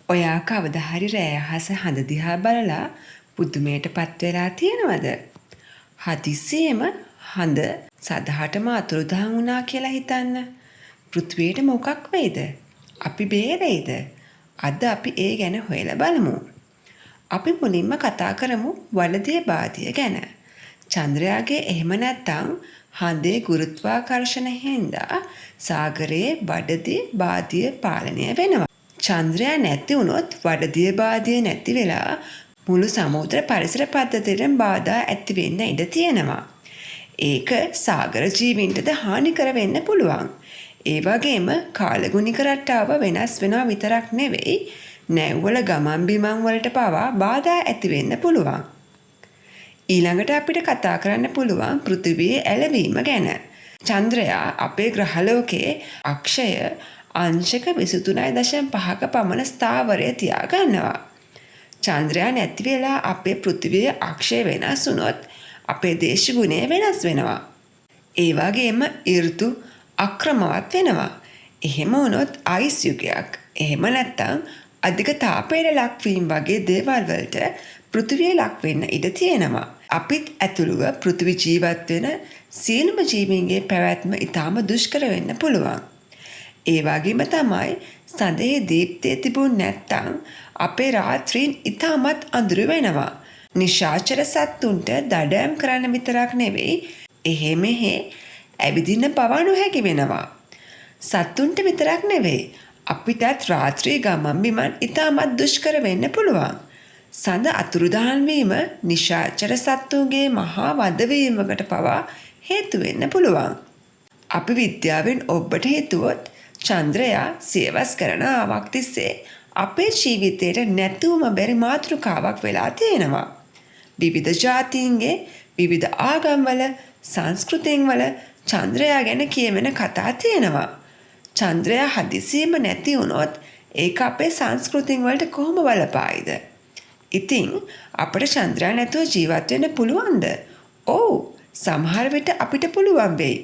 ඔයා කවදා හරි රෑ අහස හඳ දිහා බලලා පුදුමයටපත් වෙලා තියෙනවද? හදිස්සියෙම හඳ සදහටම අතුරුදහන් වුණා කියලා හිතන්න. පෘථිවියට මොකක් වෙයිද? අපි බේරෙයිද? අද අපි ඒ ගැන හොයලා බලමු. අපි මුලින්ම කතා කරමු වලදිය බාදිය ගැන. චන්ද්‍රයාගේ එහෙම නැත්නම් හඳේ ගුරුත්වාකර්ෂණ හින්දා සාගරයේ බඩදිය බාදිය පාලනය වෙනවා. චන්ද්‍රයා නැති වුණොත් වඩදිය බාදිය නැති වෙලා මුළු සමුද්‍ර පරිසර පද්ධතියටම බාධා ඇති වෙන්න ඉඩ තියෙනවා. ඒක සාගර ජීවීන්ටද හානිකර වෙන්න පුළුවන්. ඒ වගේම කාලගුණික රටාව වෙනස් වෙනවා විතරක් නෙවෙයි නැව්වල ගමන් බිමන් වලට පවා බාධා ඇති වෙන්න පුළුවන්. ඊළඟට අපිට කතා කරන්න පුළුවන් පෘථිවියේ ඇලවීම ගැන. චන්ද්‍රයා අපේ ග්‍රහලෝකයේ අක්ෂය අංශක 23.5ක පමණ ස්ථාවරය තියාගන්නවා. චන්ද්‍රයා නැති වෙලා අපේ පෘථිවියේ අක්ෂය වෙනස් වුණොත් අපේ දේශගුණය වෙනස් වෙනවා. ඒ වගේම ඍතු අක්‍රමවත් වෙනවා. එහෙම වුණොත් අයිස් යුගයක්, එහෙම නැත්නම් අධික තාපයට ලක්වීම වගේ දේවල් වලට පෘථිවිය ලක් වෙන්න ඉඩ තියෙනවා. අපිත් ඇතුළුව පෘථිවි ජීවත් වෙන සියලුම ජීවීන්ගේ පැවැත්ම ඉතාම දුෂ්කර වෙන්න පුළුවන්. ඒ වගේම තමයි සඳේ දීප්තිය තිබුණ නැත්තම් අපේ රාත්‍රීන් ඉතාමත් අඳුරු වෙනවා. නිශාචර සත්තුන්ට දඩයම් කරන්න විතරක් නෙවෙයි එහෙ මෙහෙ ඇවිදින්න පවා නොහැකි වෙනවා. සත්තුන්ට විතරක් නෙවෙයි අපිටත් රාත්‍රී ගමන් බිමන් ඉතාමත් දුෂ්කර වෙන්න පුළුවන්. සඳ අතුරුදහන් වීම නිශාචර සත්තුන්ගේ මහා වදවීමකට පවා හේතු වෙන්න පුළුවන්. අපි විද්‍යාවෙන් ඔබට හිතුවොත් චන්ද්‍රයා සියවස් කරන ආවක් තිස්සේ අපේ ජීවිතයට නැතුවම බැරි මාතෘකාවක් වෙලා තියෙනවා. විවිධ ජාතීන්ගේ විවිධ ආගම්වල සංස්කෘතීන්වල චන්ද්‍රයා ගැන කියවෙන කතා තියෙනවා. චන්ද්‍රයා හදිසියෙම නැති වුණොත් ඒක අපේ සංස්කෘතීන් වලට කොහොම බලපායිද? ඉතින් අපිට චන්ද්‍රයා නැතුව ජීවත් වෙන්න පුළුවන්ද? ඔව්, සමහර විට අපිට පුළුවන් වෙයි.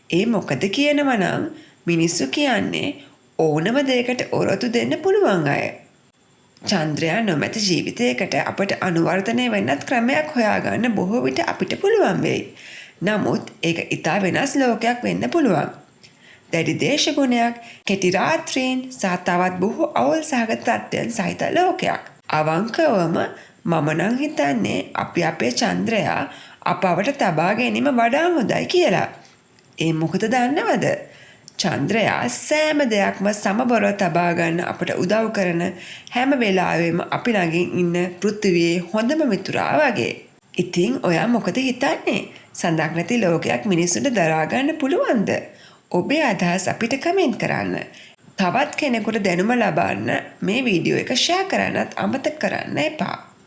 ඒ මොකද කියනවා නම් මිනිස්සු කියන්නේ ඕනම දෙයකට ඔරොත්තු දෙන්න පුළුවන් අය. චන්ද්‍රයා නොමැති ජීවිතයකට අපට අනුවර්තනය වෙන්නත් ක්‍රමයක් හොයාගන්න බොහෝ විට අපිට පුළුවන් වෙයි. නමුත් ඒක ඉතා වෙනස් ලෝකයක් වෙන්න පුළුවන්. දැඩි දේශගුණයක්, කෙටි රාත්‍රීන් සහ තවත් බොහෝ අවුල් සහගත තත්ත්වයන් සහිත ලෝකයක්. අවංකවම මම නම් හිතන්නේ අපි අපේ චන්ද්‍රයා අපවට තබා ගැනීම වඩා හොඳයි කියලා. ඒ මොකද දන්නවද? චන්ද්‍රයා සෑම දෙයක්ම සමබරව තබා ගන්න අපට උදව් කරන හැම වෙලාවෙම අපි ළඟින් ඉන්න පෘථිවියේ හොඳම මිතුරා වගේ. ඉතින් ඔයා මොකද හිතන්නේ? සඳක් නැති ලෝකයක් මිනිස්සුන්ට දරා ගන්න පුළුවන්ද? ඔබේ අදහස් අපිට කමෙන්ට් කරන්න. තවත් කෙනෙකුට දැනුම ලබන්න මේ වීඩියෝ එක ෂෙයා කරන්නත් අමතක කරන්න එපා.